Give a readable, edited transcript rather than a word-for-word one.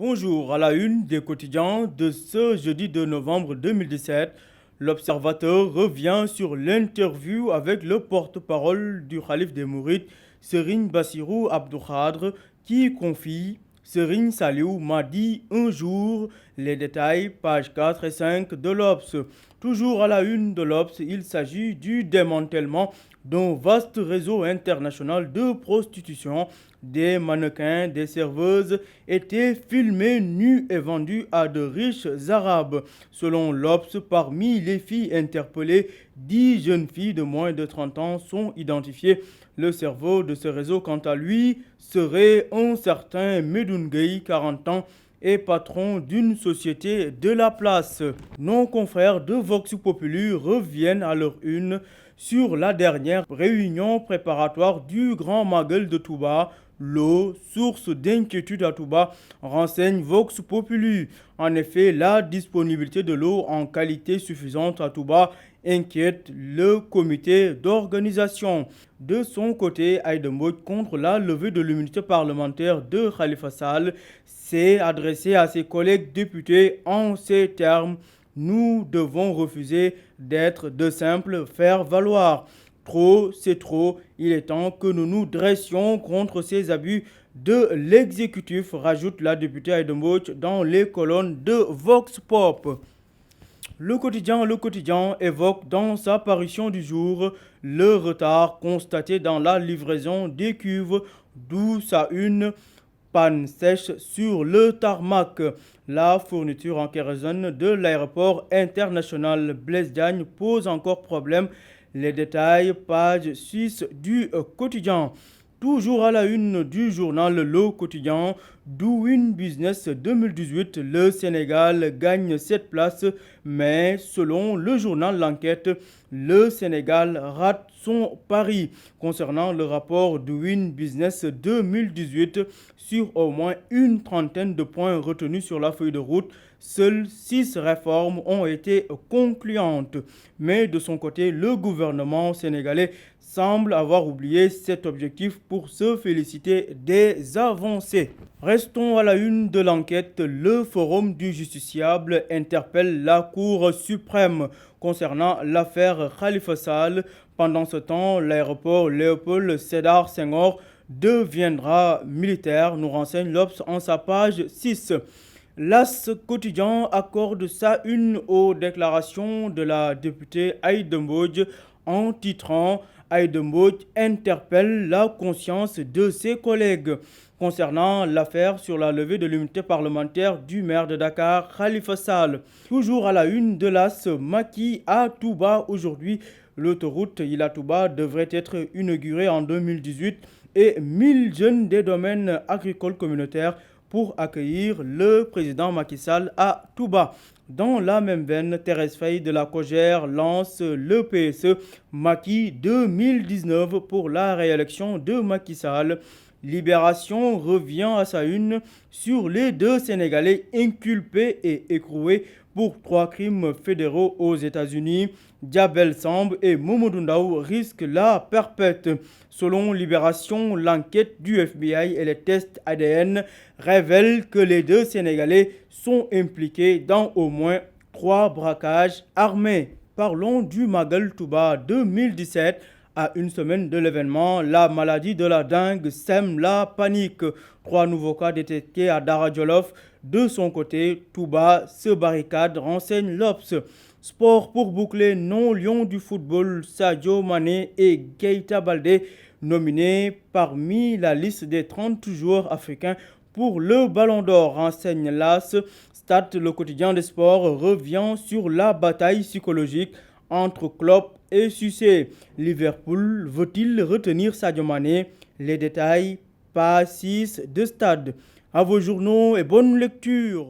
Bonjour, à la une des quotidiens de ce jeudi 2 novembre 2017, l'Observateur revient sur l'interview avec le porte-parole du Khalif des Mourides, Serigne Bassirou Abdou Khadre, qui confie Serigne Saliou m'a dit un jour les détails, pages 4 et 5 de l'Obs. Toujours à la une de l'Obs, il s'agit du démantèlement d'un vaste réseau international de prostitution. Des mannequins, des serveuses étaient filmés nus et vendus à de riches arabes. Selon l'Obs, parmi les filles interpellées, 10 jeunes filles de moins de 30 ans sont identifiées. Le cerveau de ce réseau, quant à lui, serait un certain Medoun Gueye, 40 ans, et patron d'une société de la place. Nos confrères de Vox Populi reviennent à leur une sur la dernière réunion préparatoire du Grand Magal de Touba. L'eau, source d'inquiétude à Touba, renseigne Vox Populi. En effet, la disponibilité de l'eau en qualité suffisante à Touba inquiète le comité d'organisation. De son côté, Aïda Mbodj, contre la levée de l'immunité parlementaire de Khalifa Sall, s'est adressé à ses collègues députés en ces termes: nous devons refuser d'être de simples faire-valoir. Trop, c'est trop. Il est temps que nous nous dressions contre ces abus de l'exécutif, rajoute la députée Aïda Mbodj dans les colonnes de Vox Pop. Le quotidien évoque dans sa parution du jour le retard constaté dans la livraison des cuves, d'où sa une: panne sèche sur le tarmac. La fourniture en kérosène de l'aéroport international Blaise Diagne pose encore problème. Les détails, page 6 du quotidien. Toujours à la une du journal Le Quotidien, Doing Business 2018, le Sénégal gagne 7 places, mais selon le journal L'Enquête, le Sénégal rate son pari. Concernant le rapport Doing Business 2018, sur au moins une trentaine de points retenus sur la feuille de route, seules 6 réformes ont été concluantes. Mais de son côté, le gouvernement sénégalais semble avoir oublié cet objectif pour se féliciter des avancées. Restons à la une de l'enquête. Le Forum du justiciable interpelle la Cour suprême concernant l'affaire Khalifa Sall. Pendant ce temps, l'aéroport Léopold Sédar Senghor deviendra militaire, nous renseigne l'Obs en sa page 6. L'As quotidien accorde sa une aux déclarations de la députée Aïda Mbodj en titrant: Aïda Mbodj interpelle la conscience de ses collègues. Concernant l'affaire sur la levée de l'immunité parlementaire du maire de Dakar, Khalifa Sall. Toujours à la une de l'As, Macky à Touba aujourd'hui. L'autoroute Ila Touba devrait être inaugurée en 2018 et 1000 jeunes des domaines agricoles communautaires pour accueillir le président Macky Sall à Touba. Dans la même veine, Thérèse Faye de la Cogère lance le PSE Macky 2019 pour la réélection de Macky Sall. Libération revient à sa une sur les 2 Sénégalais inculpés et écroués pour 3 crimes fédéraux aux États-Unis. Diabel Samb et Mamadou Ndaw risquent la perpète. Selon Libération, l'enquête du FBI et les tests ADN révèlent que les 2 Sénégalais sont impliqués dans au moins 3 braquages armés. Parlons du Magal Touba 2017. À une semaine de l'événement, la maladie de la dengue sème la panique. 3 nouveaux cas détectés à Dara Djolof. De son côté, Touba se barricade, renseigne l'Obs. Sport pour boucler, non-lion du football, Sadio Mané et Keita Baldé nominés parmi la liste des 30 joueurs africains pour le Ballon d'Or, renseigne l'As. Stade, le quotidien des sports, revient sur la bataille psychologique entre Klopp et Cissé. Liverpool veut-il retenir Sadio Mané? Les détails, page 6 de Stade. À vos journaux et bonne lecture.